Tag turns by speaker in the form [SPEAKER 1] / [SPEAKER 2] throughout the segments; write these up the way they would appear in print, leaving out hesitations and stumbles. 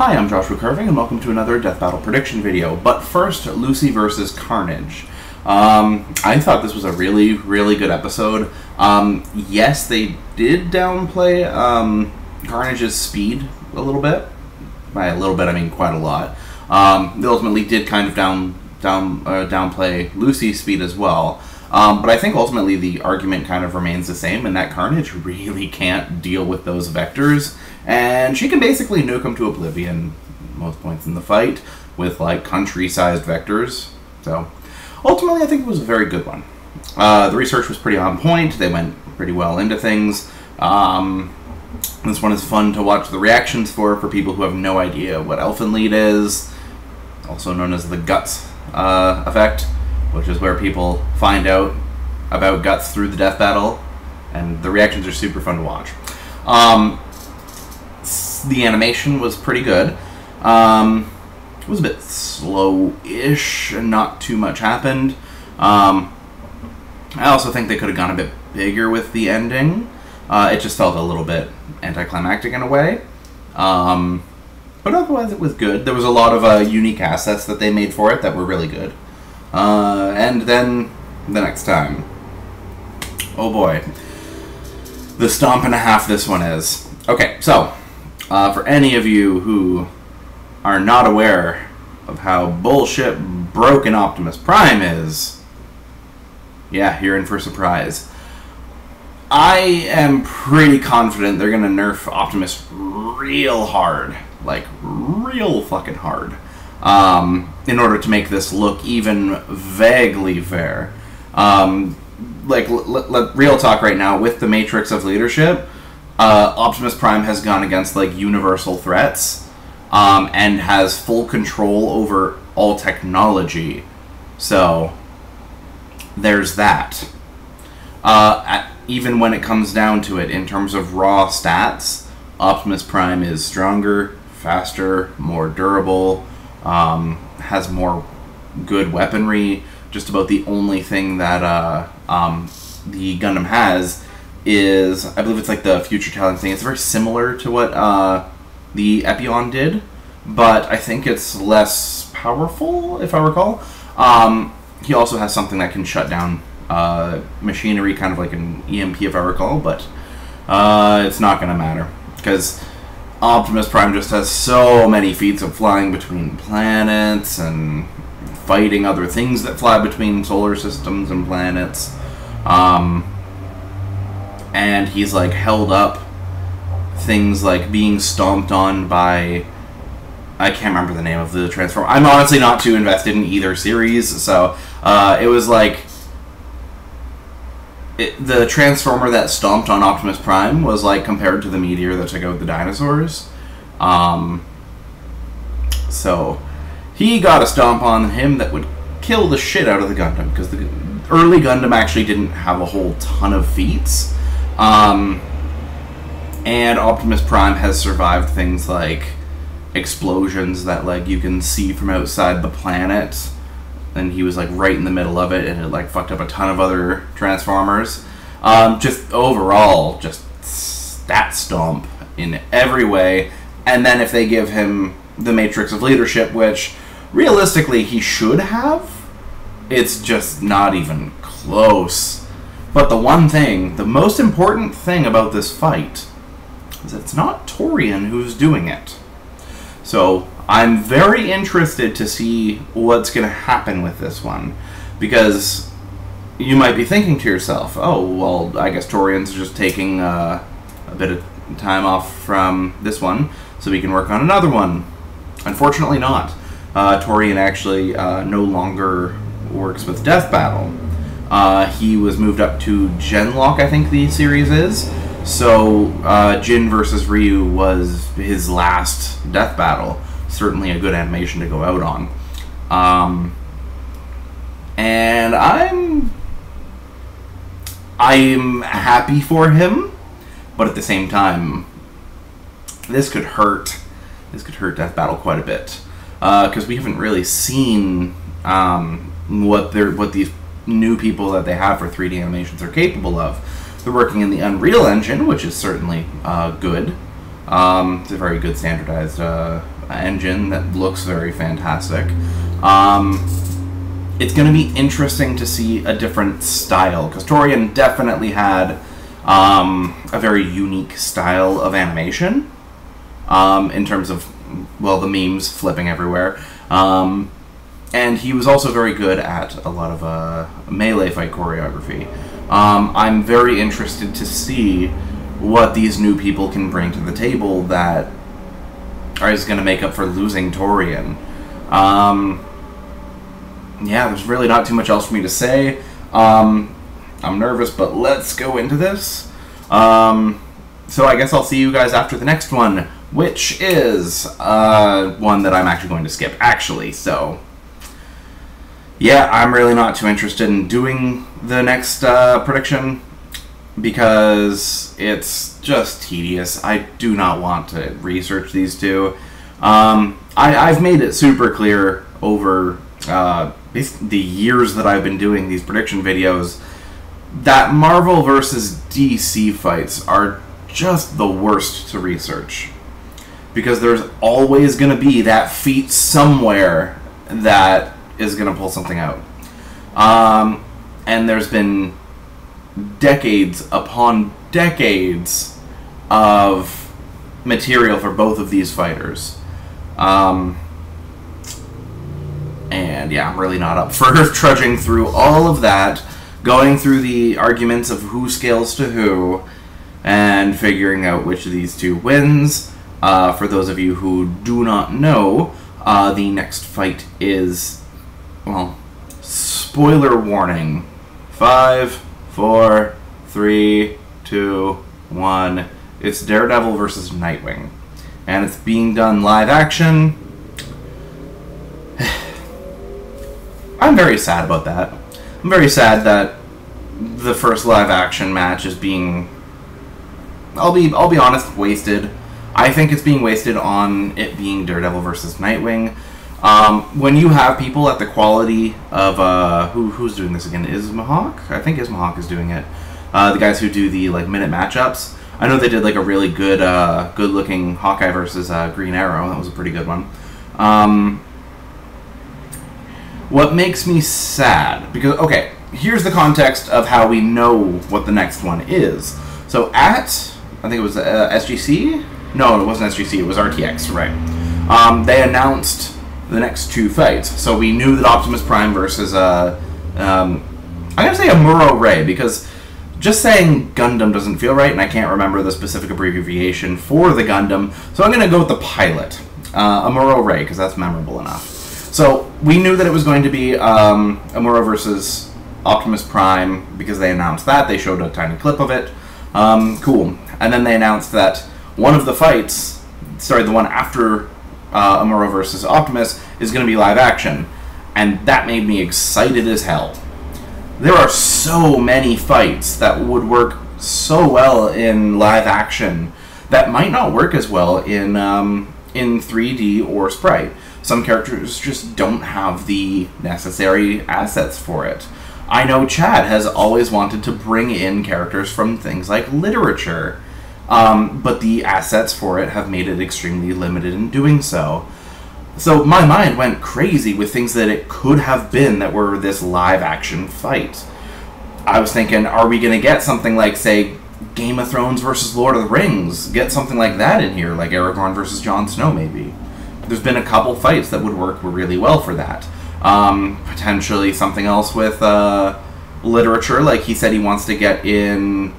[SPEAKER 1] Hi, I'm Joshua Carving, and welcome to another Death Battle prediction video. But first, Lucy versus Carnage. I thought this was a really, really good episode. Yes, they did downplay Carnage's speed a little bit. By a little bit, I mean quite a lot. They ultimately did kind of downplay Lucy's speed as well. But I think ultimately the argument kind of remains the same, in that Carnage really can't deal with those vectors, and she can basically nuke them to oblivion most points in the fight with like country-sized vectors. So ultimately I think it was a very good one. The research was pretty on point. They went pretty well into things. This one is fun to watch the reactions for people who have no idea what Elfenlied is, also known as the Guts effect, which is where people find out about Guts through the death battle, and the reactions are super fun to watch. The animation was pretty good. It was a bit slow-ish, and not too much happened. I also think they could have gone a bit bigger with the ending. It just felt a little bit anticlimactic in a way. But otherwise it was good. There was a lot of unique assets that they made for it that were really good. And then the next time, oh boy, the stomp and a half this one is. Okay, so for any of you who are not aware of how bullshit broken Optimus Prime is, yeah, you're in for a surprise. I am pretty confident they're gonna nerf Optimus real hard, like real fucking hard, in order to make this look even vaguely fair. Like, real talk right now, with the Matrix of Leadership, Optimus Prime has gone against, like, universal threats, and has full control over all technology. So, there's that. Even when it comes down to it, in terms of raw stats, Optimus Prime is stronger, faster, more durable, has more good weaponry. Just about the only thing that the Gundam has is, I believe it's like the Future Talent thing. It's very similar to what the Epion did, but I think it's less powerful, if I recall. He also has something that can shut down machinery, kind of like an EMP, if I recall, but it's not going to matter, because Optimus Prime just has so many feats of flying between planets and fighting other things that fly between solar systems and planets. And he's like held up things like being stomped on by, I can't remember the name of the Transformer. I'm honestly not too invested in either series, so it was like the Transformer that stomped on Optimus Prime was like compared to the meteor that took out the dinosaurs. So he got a stomp on him that would kill the shit out of the Gundam, because the early Gundam actually didn't have a whole ton of feats. And Optimus Prime has survived things like explosions that like you can see from outside the planet, and he was like right in the middle of it, and it like fucked up a ton of other Transformers. Just overall, just stat stomp in every way. And then if they give him the Matrix of Leadership, which realistically he should have, it's just not even close. But the one thing, the most important thing about this fight, is that it's not Torian who's doing it. So I'm very interested to see what's going to happen with this one, because you might be thinking to yourself, oh, well, I guess Torian's just taking a bit of time off from this one so we can work on another one. Unfortunately not. Torian actually no longer works with Death Battle. He was moved up to Genlock, I think the series is. So Jin versus Ryu was his last Death Battle. Certainly a good animation to go out on. And I'm happy for him, but at the same time, this could hurt. This could hurt Death Battle quite a bit, because we haven't really seen what these new people that they have for 3D animations are capable of. They're working in the Unreal Engine, which is certainly good. It's a very good standardized engine that looks very fantastic. It's going to be interesting to see a different style, because Torian definitely had a very unique style of animation in terms of, well, the memes flipping everywhere. And he was also very good at a lot of melee fight choreography. I'm very interested to see what these new people can bring to the table that is going to make up for losing Torian. Yeah, there's really not too much else for me to say. I'm nervous, but let's go into this. So I guess I'll see you guys after the next one, which is one that I'm actually going to skip, actually. So, yeah, I'm really not too interested in doing the next prediction because it's just tedious. I do not want to research these two. I've made it super clear over the years that I've been doing these prediction videos that Marvel versus DC fights are just the worst to research, because there's always going to be that feat somewhere that is going to pull something out. And there's been decades upon decades of material for both of these fighters. And yeah, I'm really not up for trudging through all of that, going through the arguments of who scales to who, and figuring out which of these two wins. For those of you who do not know, the next fight is, well, spoiler warning. 5, 4, 3, 2, 1. It's Daredevil versus Nightwing. And it's being done live action. I'm very sad about that. I'm very sad that the first live action match is being, I'll be honest, wasted. I think it's being wasted on it being Daredevil versus Nightwing. When you have people at the quality of who's doing this again? Ismahawk? I think Ismahawk is doing it. The guys who do the minute matchups. I know they did a really good good-looking Hawkeye versus Green Arrow. That was a pretty good one. What makes me sad, because, okay, here's the context of how we know what the next one is. So at, I think it was SGC? No, it wasn't SGC, it was RTX, right. They announced the next two fights. So we knew that Optimus Prime versus, I'm going to say Amuro Ray, because just saying Gundam doesn't feel right, and I can't remember the specific abbreviation for the Gundam, so I'm going to go with the pilot, Amuro Ray, because that's memorable enough. So we knew that it was going to be Amuro versus Optimus Prime because they announced that. They showed a tiny clip of it. Cool. And then they announced that one of the fights, sorry, the one after Amuro versus Optimus, is going to be live action. And that made me excited as hell. There are so many fights that would work so well in live action that might not work as well in 3D or sprite. Some characters just don't have the necessary assets for it. I know Chad has always wanted to bring in characters from things like literature, but the assets for it have made it extremely limited in doing so. So my mind went crazy with things that it could have been that were this live-action fight. I was thinking, are we going to get something like, say, Game of Thrones versus Lord of the Rings? Get something like that in here, like Aragorn versus Jon Snow, maybe. There's been a couple fights that would work really well for that. Potentially something else with literature, like he said he wants to get in...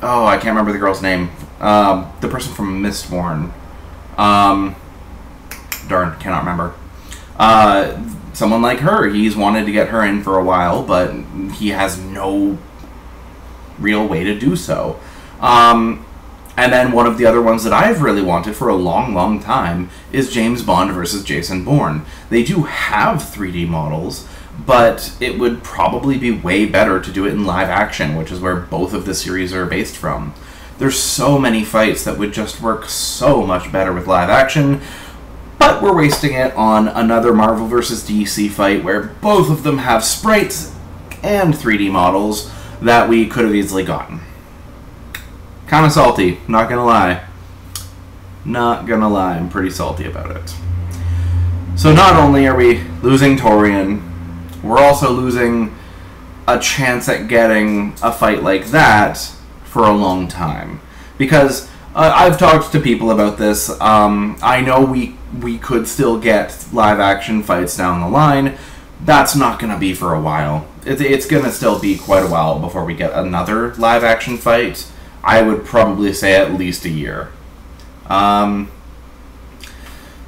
[SPEAKER 1] Oh, I can't remember the girl's name. The person from Mistborn. Darn, cannot remember. Someone like her. He's wanted to get her in for a while, but he has no real way to do so. And then one of the other ones that I've really wanted for a long, long time is James Bond versus Jason Bourne. They do have 3D models, but it would probably be way better to do it in live action, which is where both of the series are based from. There's so many fights that would just work so much better with live action, but we're wasting it on another Marvel vs. DC fight where both of them have sprites and 3D models that we could have easily gotten. Kind of salty, not gonna lie. Not gonna lie, I'm pretty salty about it. So not only are we losing Torian, we're also losing a chance at getting a fight like that for a long time. Because I've talked to people about this. I know we could still get live action fights down the line. That's not going to be for a while. It's going to still be quite a while before we get another live action fight. I would probably say at least a year.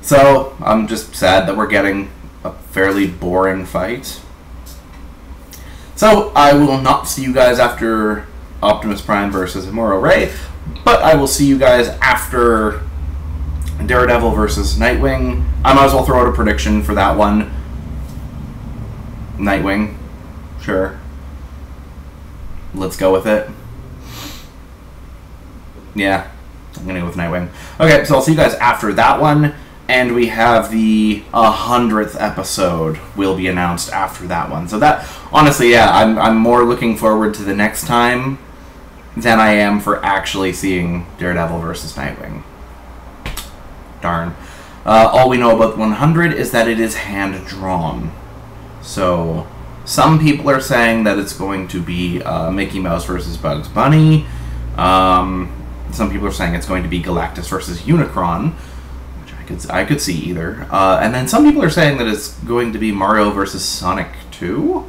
[SPEAKER 1] So I'm just sad that we're getting a fairly boring fight. So I will not see you guys after Optimus Prime versus Amuro Ray, but I will see you guys after Daredevil versus Nightwing. I might as well throw out a prediction for that one. Nightwing. Sure. Let's go with it. Yeah, I'm going to go with Nightwing. Okay, so I'll see you guys after that one. And we have the 100th episode will be announced after that one. So that, honestly, yeah, I'm more looking forward to the next time than I am for actually seeing Daredevil versus Nightwing. Darn. All we know about 100 is that it is hand-drawn. So some people are saying that it's going to be Mickey Mouse versus Bugs Bunny. Some people are saying it's going to be Galactus versus Unicron. I could see either. And then some people are saying that it's going to be Mario versus Sonic 2.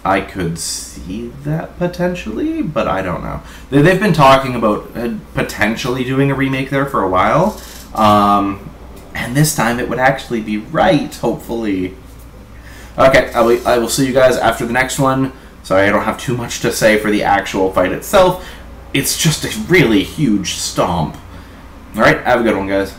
[SPEAKER 1] I could see that potentially, but I don't know. They've been talking about potentially doing a remake there for a while. And this time it would actually be right, hopefully. Okay, I will see you guys after the next one. Sorry, I don't have too much to say for the actual fight itself. It's just a really huge stomp. Alright, have a good one, guys.